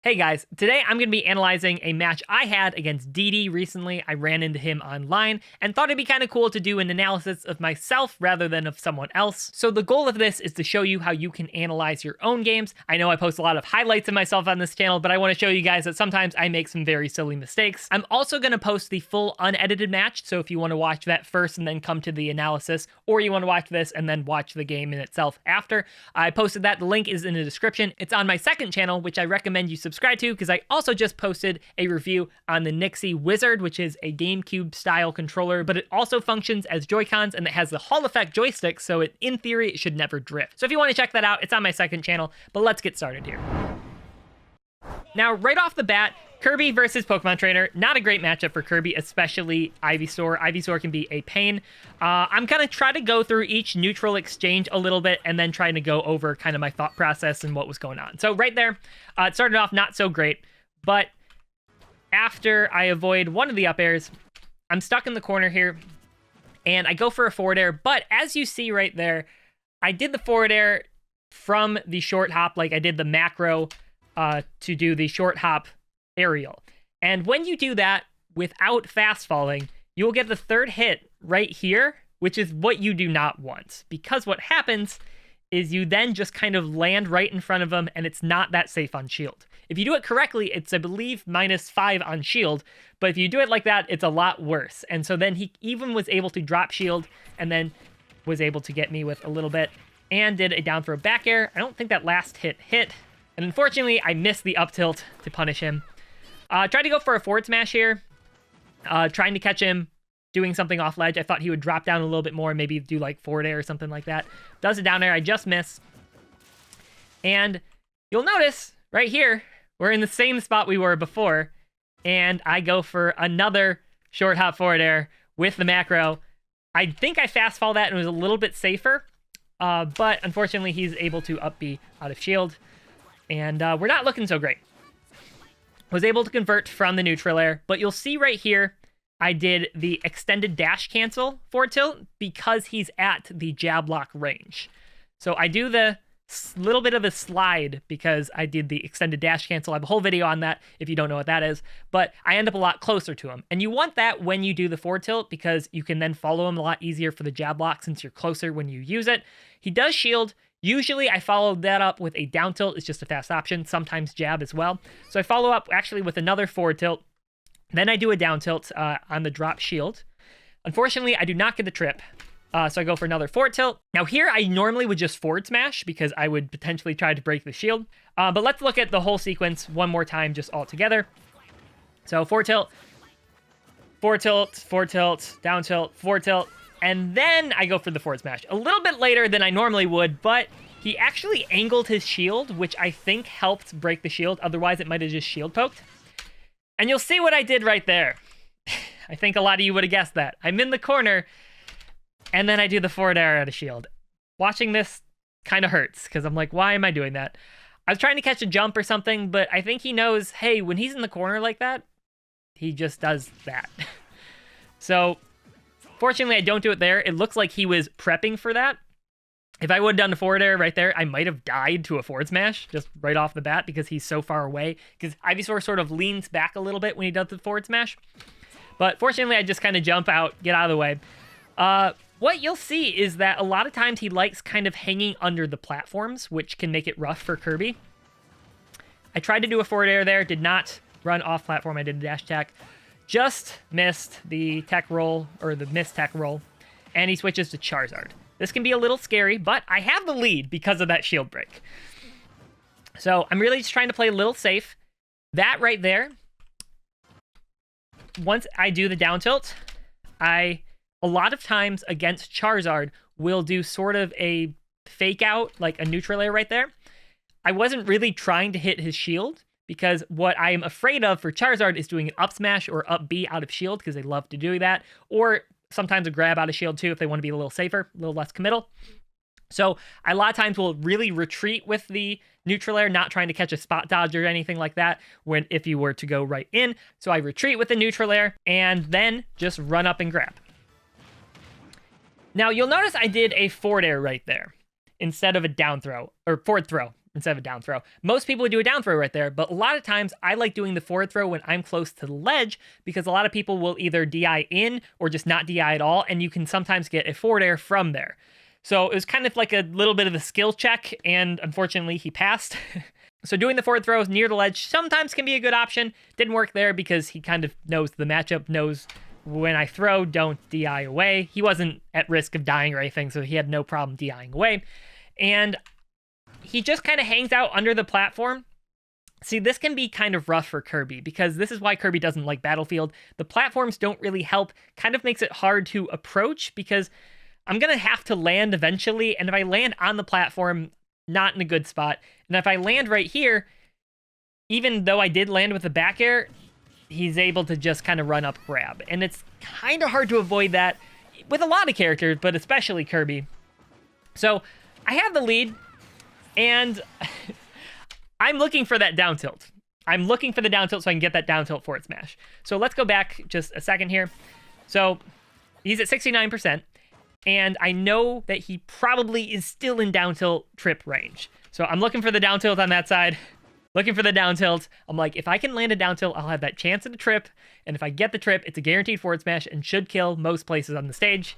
Hey guys, today I'm going to be analyzing a match I had against DDee recently. I ran into him online and thought it'd be kind of cool to do an analysis of myself rather than of someone else. So the goal of this is to show you how you can analyze your own games. I know I post a lot of highlights of myself on this channel, but I want to show you guys that sometimes I make some very silly mistakes. I'm also going to post the full unedited match, so if you want to watch that first and then come to the analysis, or you want to watch this and then watch the game in itself after, I posted that. The link is in the description. It's on my second channel, which I recommend you subscribe to, because I also just posted a review on the Nixie Wizard, which is a GameCube style controller, but it also functions as Joy-Cons and it has the Hall effect joystick, so in theory it should never drift. So if you want to check that out, it's on my second channel, but let's get started here. Now, right off the bat, Kirby versus Pokemon Trainer, not a great matchup for Kirby, especially Ivysaur. Ivysaur can be a pain. I'm going to try to go through each neutral exchange a little bit and then trying to go over kind of my thought process and what was going on. So right there, it started off not so great, but after I avoid one of the up airs, I'm stuck in the corner here, and I go for a forward air, but as you see right there, I did the forward air from the short hop, like I did the macro to do the short hop aerial. And when you do that without fast falling, you will get the third hit right here, which is what you do not want. Because what happens is you then just kind of land right in front of them, and it's not that safe on shield. If you do it correctly, it's, I believe, -5 on shield, but if you do it like that, it's a lot worse. And so then he even was able to drop shield and then was able to get me with a little bit and did a down throw back air. I don't think that last hit. And unfortunately, I missed the up tilt to punish him. Tried to go for a forward smash here, trying to catch him doing something off ledge. I thought he would drop down a little bit more and maybe do like forward air or something like that. Does a down air, I just miss. And you'll notice right here, we're in the same spot we were before, and I go for another short hop forward air with the macro. I think I fast fall that and it was a little bit safer, but unfortunately he's able to up B out of shield, and we're not looking so great. Was able to convert from the neutral air, but you'll see right here, I did the extended dash cancel forward tilt because he's at the jab lock range. So I do the little bit of a slide because I did the extended dash cancel. I have a whole video on that if you don't know what that is, but I end up a lot closer to him. And you want that when you do the forward tilt because you can then follow him a lot easier for the jab lock since you're closer when you use it. He does shield. Usually I follow that up with a down tilt. It's just a fast option, sometimes jab as well. So I follow up actually with another forward tilt. Then I do a down tilt on the drop shield. Unfortunately, I do not get the trip. So I go for another forward tilt. Now here, I normally would just forward smash because I would potentially try to break the shield. But let's look at the whole sequence one more time, just all together. So forward tilt, down tilt, forward tilt. And then I go for the forward smash. A little bit later than I normally would, but he actually angled his shield, which I think helped break the shield. Otherwise, it might have just shield poked. And you'll see what I did right there. I think a lot of you would have guessed that. I'm in the corner, and then I do the forward air out of shield. Watching this kind of hurts, because I'm like, why am I doing that? I was trying to catch a jump or something, but I think he knows, hey, when he's in the corner like that, he just does that. So fortunately, I don't do it there. It looks like he was prepping for that. If I would have done the forward air right there, I might have died to a forward smash just right off the bat because he's so far away. Because Ivysaur sort of leans back a little bit when he does the forward smash. But fortunately, I just kind of jump out, get out of the way. What you'll see is that a lot of times he likes kind of hanging under the platforms, which can make it rough for Kirby. I tried to do a forward air there, did not run off platform. I did a dash attack. Just missed the tech roll, or the missed tech roll, and he switches to Charizard. This can be a little scary, but I have the lead because of that shield break. So I'm really just trying to play a little safe. That right there, once I do the down tilt, a lot of times against Charizard will do sort of a fake out, like a neutral air right there. I wasn't really trying to hit his shield, because what I am afraid of for Charizard is doing an up smash or up B out of shield, because they love to do that, or sometimes a grab out of shield too if they want to be a little safer, a little less committal. So I a lot of times will really retreat with the neutral air, not trying to catch a spot dodge or anything like that when if you were to go right in. So I retreat with the neutral air and then just run up and grab. Now you'll notice I did a forward air right there instead of a down throw, or forward throw. instead of a down throw. Most people would do a down throw right there, but a lot of times I like doing the forward throw when I'm close to the ledge because a lot of people will either DI in or just not DI at all, and you can sometimes get a forward air from there. So it was kind of like a little bit of a skill check, and unfortunately he passed. So doing the forward throws near the ledge sometimes can be a good option. Didn't work there because he kind of knows the matchup, knows when I throw, don't DI away. He wasn't at risk of dying or anything, so he had no problem DIing away. And he just kind of hangs out under the platform. See, this can be kind of rough for Kirby because this is why Kirby doesn't like Battlefield. The platforms don't really help, kind of makes it hard to approach because I'm going to have to land eventually, and if I land on the platform, not in a good spot. And if I land right here, even though I did land with the back air, he's able to just kind of run up grab. And it's kind of hard to avoid that with a lot of characters, but especially Kirby. So I have the lead, and I'm looking for that down tilt. I'm looking for the down tilt so I can get that down tilt forward smash. So let's go back just a second here. So he's at 69%. And I know that he probably is still in down tilt trip range. So I'm looking for the down tilt on that side, looking for the down tilt. I'm like, if I can land a down tilt, I'll have that chance at a trip. And if I get the trip, it's a guaranteed forward smash and should kill most places on the stage.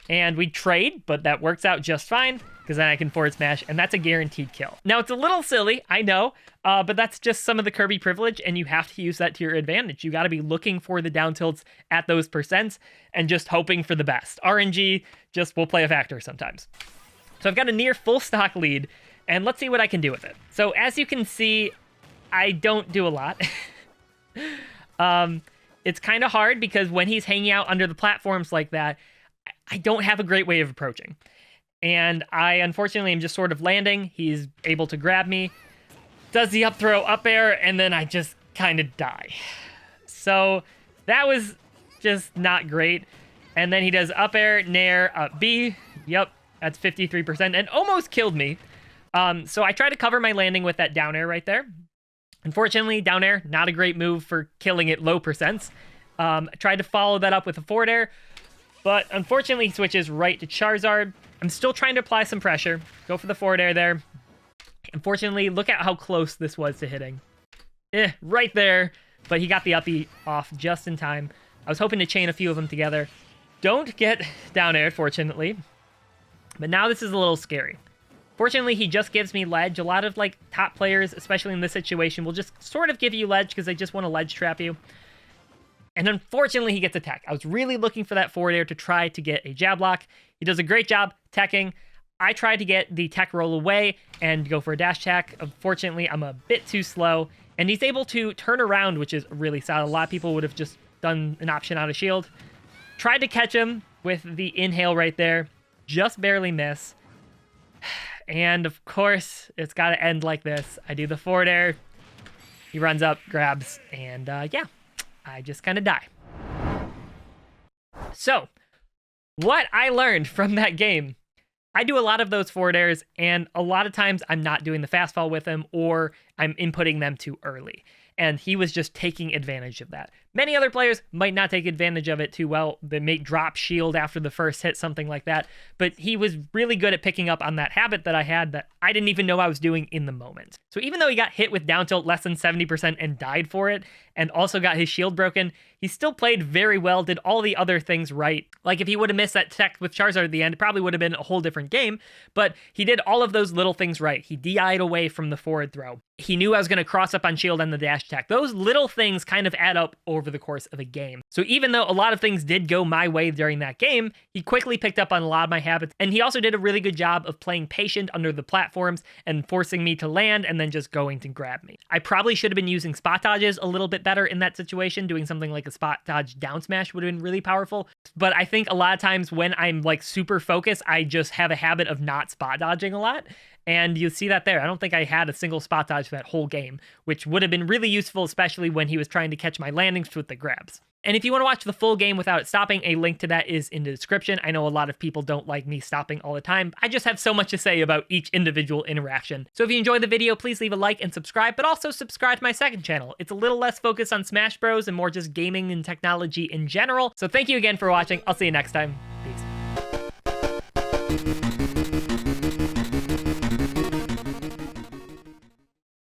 And we trade, but that works out just fine because then I can forward smash, and that's a guaranteed kill. Now, it's a little silly, I know, but that's just some of the Kirby privilege, and you have to use that to your advantage. You got to be looking for the down tilts at those percents and just hoping for the best. RNG just will play a factor sometimes. So I've got a near full stock lead, and let's see what I can do with it. So as you can see, I don't do a lot. It's kind of hard because when he's hanging out under the platforms like that, I don't have a great way of approaching. And I, unfortunately, am just sort of landing. He's able to grab me, does the up throw, up air, and then I just kind of die. So that was just not great. And then he does up air, nair, up B. Yep, that's 53%, and almost killed me. So I tried to cover my landing with that down air right there. Unfortunately, down air, not a great move for killing at low percents. I tried to follow that up with a forward air, but unfortunately, he switches right to Charizard. I'm still trying to apply some pressure. Go for the forward air there. Unfortunately, look at how close this was to hitting. Right there. But he got the uppie off just in time. I was hoping to chain a few of them together. Don't get down aired, fortunately. But now this is a little scary. Fortunately, he just gives me ledge. A lot of like top players, especially in this situation, will just sort of give you ledge because they just want to ledge trap you. And unfortunately, he gets a tech. I was really looking for that forward air to try to get a jab lock. He does a great job teching. I tried to get the tech roll away and go for a dash attack. Unfortunately, I'm a bit too slow. And he's able to turn around, which is really sad. A lot of people would have just done an option out of shield. Tried to catch him with the inhale right there. Just barely miss. And of course, it's got to end like this. I do the forward air. He runs up, grabs, and yeah. I just kind of die. So, what I learned from that game, I do a lot of those forward airs, and a lot of times I'm not doing the fast fall with him, or I'm inputting them too early. And he was just taking advantage of that. Many other players might not take advantage of it too well. They may drop shield after the first hit, something like that. But he was really good at picking up on that habit that I had that I didn't even know I was doing in the moment. So even though he got hit with down tilt less than 70% and died for it, and also got his shield broken, he still played very well, did all the other things right. Like if he would have missed that tech with Charizard at the end, it probably would have been a whole different game. But he did all of those little things right. He DI'd away from the forward throw. He knew I was going to cross up on shield and the dash attack. Those little things kind of add up over the course of a game. So even though a lot of things did go my way during that game, he quickly picked up on a lot of my habits. And he also did a really good job of playing patient under the platforms and forcing me to land and then just going to grab me. I probably should have been using spot dodges a little bit better in that situation. Doing something like a spot dodge down smash would have been really powerful. But I think a lot of times when I'm like super focused, I just have a habit of not spot dodging a lot. And you see that there. I don't think I had a single spot dodge for that whole game, which would have been really useful, especially when he was trying to catch my landings with the grabs. And if you want to watch the full game without it stopping, a link to that is in the description. I know a lot of people don't like me stopping all the time. I just have so much to say about each individual interaction. So if you enjoyed the video, please leave a like and subscribe, but also subscribe to my second channel. It's a little less focused on Smash Bros. And more just gaming and technology in general. So thank you again for watching. I'll see you next time. Peace.